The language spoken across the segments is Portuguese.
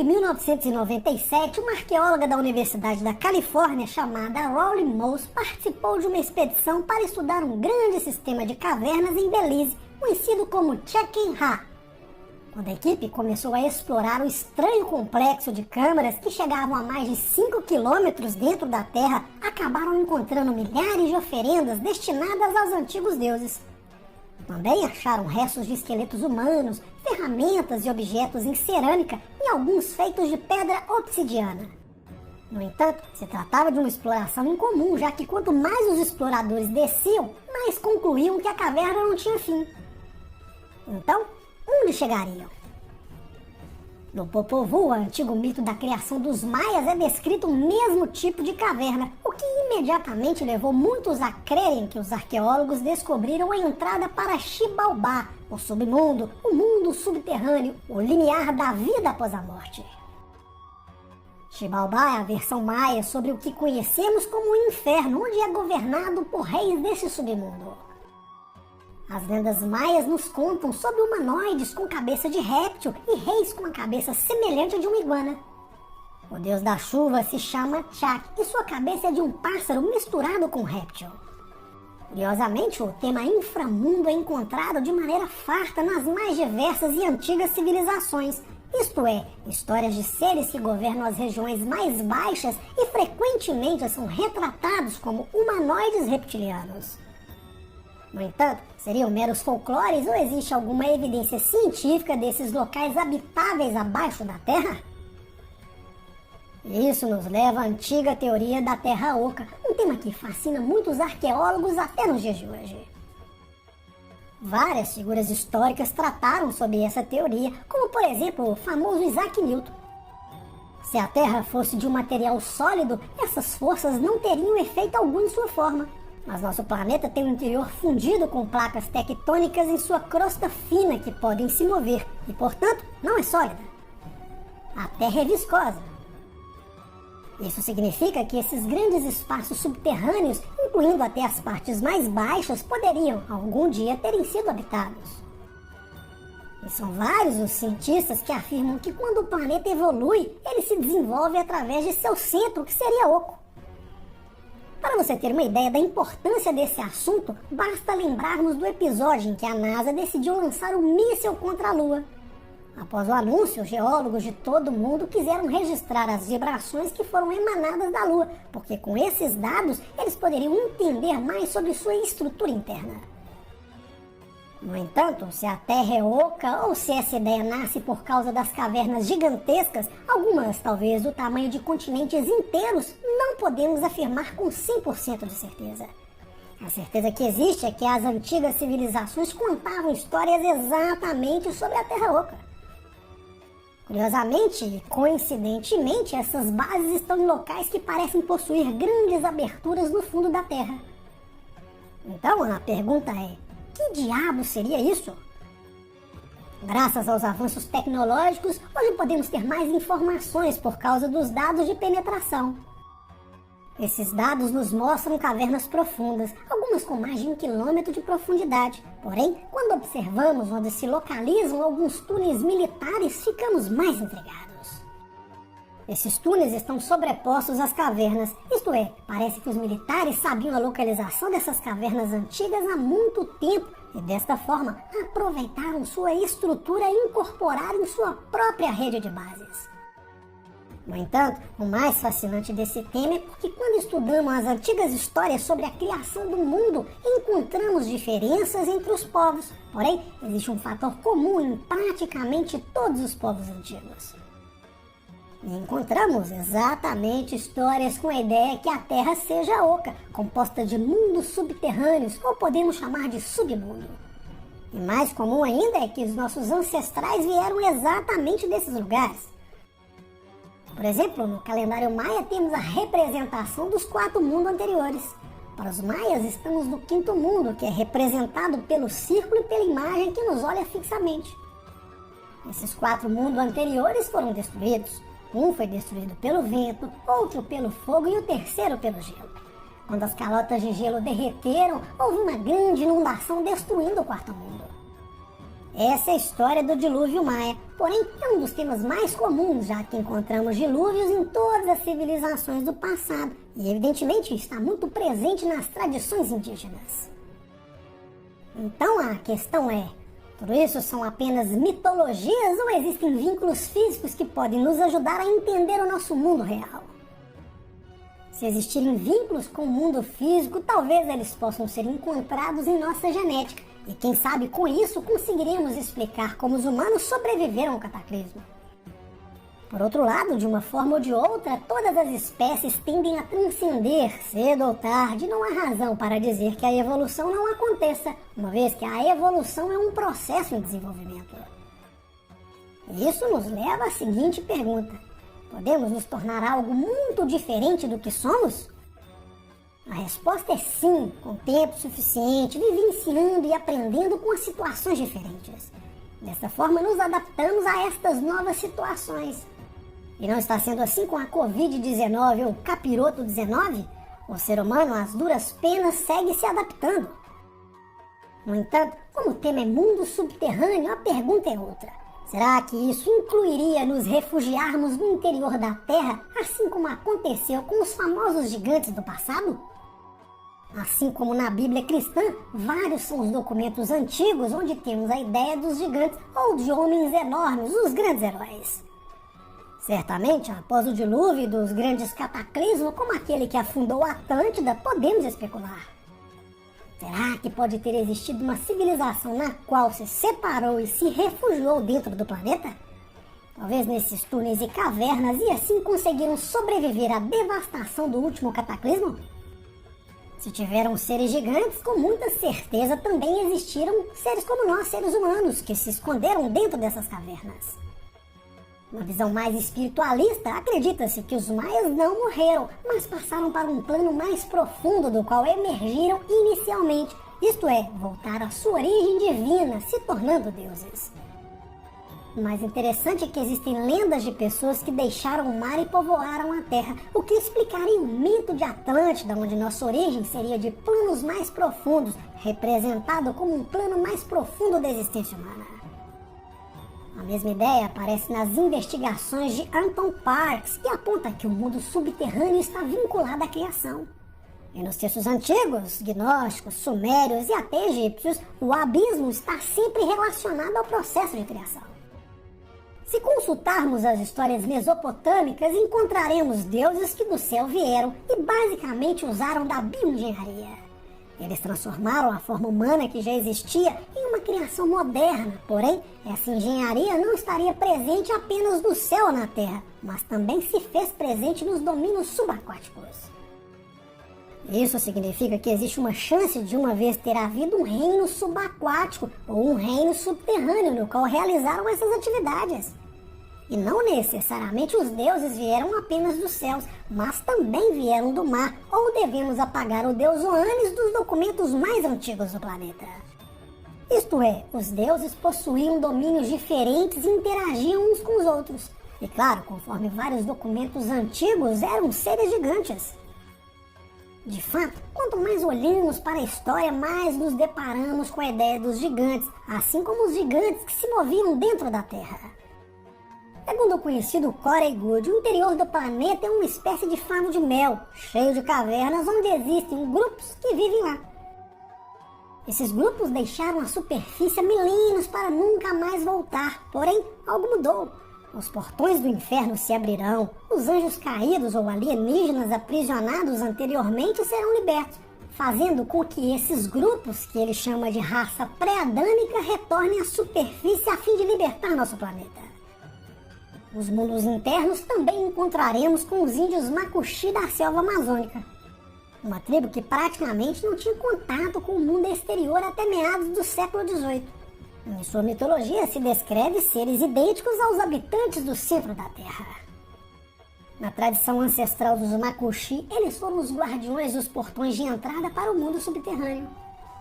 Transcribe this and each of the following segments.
de 1997, uma arqueóloga da Universidade da Califórnia chamada Rolly Moss participou de uma expedição para estudar um grande sistema de cavernas em Belize, conhecido como Chicken Ha. Quando a equipe começou a explorar o estranho complexo de câmaras que chegavam a mais de 5 quilômetros dentro da terra, acabaram encontrando milhares de oferendas destinadas aos antigos deuses. Também acharam restos de esqueletos humanos, ferramentas e objetos em cerâmica e alguns feitos de pedra obsidiana. No entanto, se tratava de uma exploração incomum, já que quanto mais os exploradores desciam, mais concluíam que a caverna não tinha fim. Então, onde chegariam? No Popol Vuh, o antigo mito da criação dos maias, é descrito o mesmo tipo de caverna, o que imediatamente levou muitos a crerem que os arqueólogos descobriram a entrada para Xibalbá, o submundo, o mundo subterrâneo, o limiar da vida após a morte. Xibalbá é a versão maia sobre o que conhecemos como o inferno, onde é governado por reis desse submundo. As lendas maias nos contam sobre humanoides com cabeça de réptil e reis com a cabeça semelhante a de uma iguana. O deus da chuva se chama Chak e sua cabeça é de um pássaro misturado com réptil. Curiosamente, o tema inframundo é encontrado de maneira farta nas mais diversas e antigas civilizações, isto é, histórias de seres que governam as regiões mais baixas e frequentemente são retratados como humanoides reptilianos. No entanto, seriam meros folclores ou existe alguma evidência científica desses locais habitáveis abaixo da Terra? Isso nos leva à antiga teoria da Terra Oca, um tema que fascina muitos arqueólogos até nos dias de hoje. Várias figuras históricas trataram sobre essa teoria, como por exemplo o famoso Isaac Newton. Se a Terra fosse de um material sólido, essas forças não teriam efeito algum em sua forma. Mas nosso planeta tem um interior fundido com placas tectônicas em sua crosta fina que podem se mover e, portanto, não é sólida. A Terra é viscosa. Isso significa que esses grandes espaços subterrâneos, incluindo até as partes mais baixas, poderiam, algum dia, terem sido habitados. E são vários os cientistas que afirmam que quando o planeta evolui, ele se desenvolve através de seu centro, que seria oco. Para você ter uma ideia da importância desse assunto, basta lembrarmos do episódio em que a NASA decidiu lançar um míssil contra a Lua. Após o anúncio, geólogos de todo o mundo quiseram registrar as vibrações que foram emanadas da Lua, porque com esses dados eles poderiam entender mais sobre sua estrutura interna. No entanto, se a Terra é oca ou se essa ideia nasce por causa das cavernas gigantescas, algumas talvez do tamanho de continentes inteiros, não podemos afirmar com 100% de certeza. A certeza que existe é que as antigas civilizações contavam histórias exatamente sobre a Terra oca. Curiosamente e coincidentemente, essas bases estão em locais que parecem possuir grandes aberturas no fundo da Terra. Então a pergunta é: que diabo seria isso? Graças aos avanços tecnológicos, hoje podemos ter mais informações por causa dos dados de penetração. Esses dados nos mostram cavernas profundas, algumas com mais de 1 quilômetro de profundidade. Porém, quando observamos onde se localizam alguns túneis militares, ficamos mais intrigados. Esses túneis estão sobrepostos às cavernas, isto é, parece que os militares sabiam a localização dessas cavernas antigas há muito tempo e desta forma aproveitaram sua estrutura e incorporaram em sua própria rede de bases. No entanto, o mais fascinante desse tema é porque quando estudamos as antigas histórias sobre a criação do mundo, encontramos diferenças entre os povos. Porém, existe um fator comum em praticamente todos os povos antigos. E encontramos exatamente histórias com a ideia que a Terra seja oca, composta de mundos subterrâneos, ou podemos chamar de submundo. E mais comum ainda é que os nossos ancestrais vieram exatamente desses lugares. Por exemplo, no calendário maia temos a representação dos 4 mundos anteriores. Para os maias estamos no 5º mundo, que é representado pelo círculo e pela imagem que nos olha fixamente. Esses 4 mundos anteriores foram destruídos. Um foi destruído pelo vento, outro pelo fogo e o terceiro pelo gelo. Quando as calotas de gelo derreteram, houve uma grande inundação destruindo o 4º mundo. Essa é a história do dilúvio maia, porém é um dos temas mais comuns, já que encontramos dilúvios em todas as civilizações do passado e evidentemente está muito presente nas tradições indígenas. Então a questão é, tudo isso são apenas mitologias ou existem vínculos físicos que podem nos ajudar a entender o nosso mundo real? Se existirem vínculos com o mundo físico, talvez eles possam ser encontrados em nossa genética. E quem sabe com isso conseguiremos explicar como os humanos sobreviveram ao cataclismo. Por outro lado, de uma forma ou de outra, todas as espécies tendem a transcender cedo ou tarde. Não há razão para dizer que a evolução não aconteça, uma vez que a evolução é um processo em desenvolvimento. Isso nos leva à seguinte pergunta: podemos nos tornar algo muito diferente do que somos? A resposta é sim, com tempo suficiente, vivenciando e aprendendo com as situações diferentes. Dessa forma, nos adaptamos a estas novas situações. E não está sendo assim com a Covid-19 ou Capiroto 19? O ser humano, às duras penas, segue se adaptando. No entanto, como o tema é mundo subterrâneo, a pergunta é outra. Será que isso incluiria nos refugiarmos no interior da Terra, assim como aconteceu com os famosos gigantes do passado? Assim como na Bíblia cristã, vários são os documentos antigos onde temos a ideia dos gigantes ou de homens enormes, os grandes heróis. Certamente, após o dilúvio dos grandes cataclismos, como aquele que afundou a Atlântida, podemos especular. Será que pode ter existido uma civilização na qual se separou e se refugiou dentro do planeta? Talvez nesses túneis e cavernas e assim conseguiram sobreviver à devastação do último cataclismo? Se tiveram seres gigantes, com muita certeza também existiram seres como nós, seres humanos, que se esconderam dentro dessas cavernas. Na visão mais espiritualista, acredita-se que os maias não morreram, mas passaram para um plano mais profundo do qual emergiram inicialmente, isto é, voltaram à sua origem divina, se tornando deuses. O mais interessante é que existem lendas de pessoas que deixaram o mar e povoaram a terra, o que explicaria o mito de Atlântida, onde nossa origem seria de planos mais profundos, representado como um plano mais profundo da existência humana. A mesma ideia aparece nas investigações de Anton Parks, que aponta que o mundo subterrâneo está vinculado à criação. E nos textos antigos, gnósticos, sumérios e até egípcios, o abismo está sempre relacionado ao processo de criação. Se consultarmos as histórias mesopotâmicas, encontraremos deuses que do céu vieram e basicamente usaram da bioengenharia. Eles transformaram a forma humana que já existia em uma criação moderna, porém, essa engenharia não estaria presente apenas no céu ou na terra, mas também se fez presente nos domínios subaquáticos. Isso significa que existe uma chance de uma vez ter havido um reino subaquático ou um reino subterrâneo no qual realizaram essas atividades. E não necessariamente os deuses vieram apenas dos céus, mas também vieram do mar, ou devemos apagar o deus Oannes dos documentos mais antigos do planeta. Isto é, os deuses possuíam domínios diferentes e interagiam uns com os outros. E claro, conforme vários documentos antigos, eram seres gigantes. De fato, quanto mais olhamos para a história, mais nos deparamos com a ideia dos gigantes, assim como os gigantes que se moviam dentro da Terra. Segundo o conhecido Corey Goode, o interior do planeta é uma espécie de favo de mel, cheio de cavernas onde existem grupos que vivem lá. Esses grupos deixaram a superfície há milênios para nunca mais voltar, porém algo mudou. Os portões do inferno se abrirão, os anjos caídos ou alienígenas aprisionados anteriormente serão libertos, fazendo com que esses grupos, que ele chama de raça pré-adâmica, retornem à superfície a fim de libertar nosso planeta. Os mundos internos também encontraremos com os índios Macuxi da selva amazônica, uma tribo que praticamente não tinha contato com o mundo exterior até meados do século XVIII. Em sua mitologia se descreve seres idênticos aos habitantes do centro da Terra. Na tradição ancestral dos Macuxi, eles foram os guardiões dos portões de entrada para o mundo subterrâneo.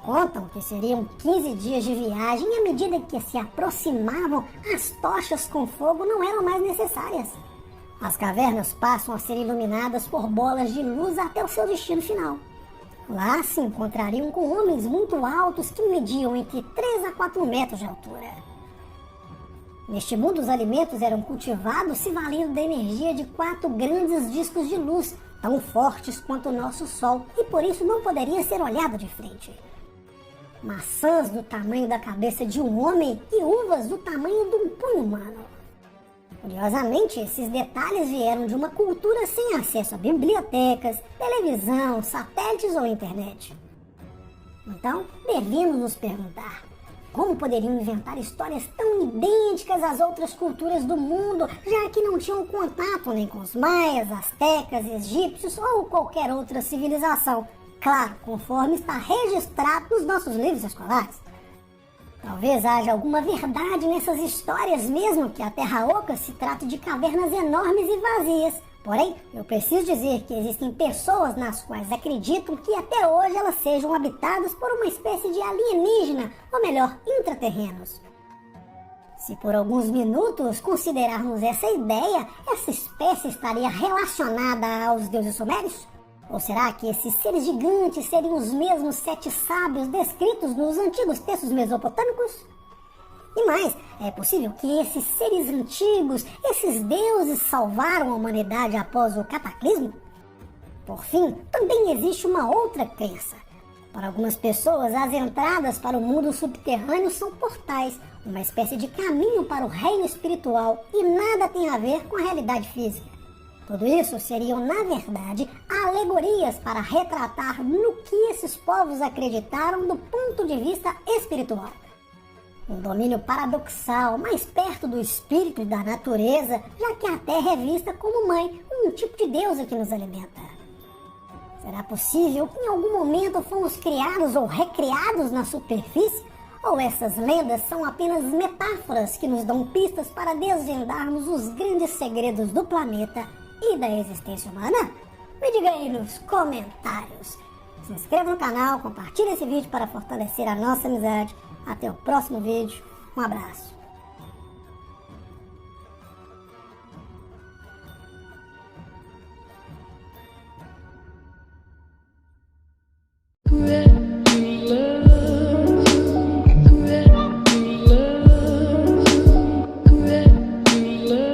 Contam que seriam 15 dias de viagem e à medida que se aproximavam, as tochas com fogo não eram mais necessárias. As cavernas passam a ser iluminadas por bolas de luz até o seu destino final. Lá se encontrariam com homens muito altos que mediam entre 3 a 4 metros de altura. Neste mundo, os alimentos eram cultivados se valendo da energia de 4 grandes discos de luz, tão fortes quanto o nosso Sol, e por isso não poderia ser olhado de frente. Maçãs do tamanho da cabeça de um homem e uvas do tamanho de um punho humano. Curiosamente, esses detalhes vieram de uma cultura sem acesso a bibliotecas, televisão, satélites ou internet. Então, devemos nos perguntar: como poderiam inventar histórias tão idênticas às outras culturas do mundo, já que não tinham contato nem com os maias, astecas, egípcios ou qualquer outra civilização? Claro, conforme está registrado nos nossos livros escolares. Talvez haja alguma verdade nessas histórias, mesmo que a Terra Oca se trate de cavernas enormes e vazias. Porém, eu preciso dizer que existem pessoas nas quais acreditam que até hoje elas sejam habitadas por uma espécie de alienígena, ou melhor, intraterrenos. Se por alguns minutos considerarmos essa ideia, essa espécie estaria relacionada aos deuses sumérios? Ou será que esses seres gigantes seriam os mesmos 7 sábios descritos nos antigos textos mesopotâmicos? E mais, é possível que esses seres antigos, esses deuses, salvaram a humanidade após o cataclismo? Por fim, também existe uma outra crença. Para algumas pessoas, as entradas para o mundo subterrâneo são portais, uma espécie de caminho para o reino espiritual, e nada tem a ver com a realidade física. Tudo isso seriam, na verdade, alegorias para retratar no que esses povos acreditaram do ponto de vista espiritual. Um domínio paradoxal, mais perto do espírito e da natureza, já que a Terra é vista como mãe, um tipo de deusa que nos alimenta. Será possível que em algum momento fomos criados ou recriados na superfície? Ou essas lendas são apenas metáforas que nos dão pistas para desvendarmos os grandes segredos do planeta e da existência humana? Me diga aí nos comentários. Se inscreva no canal, compartilhe esse vídeo para fortalecer a nossa amizade. Até o próximo vídeo. Um abraço.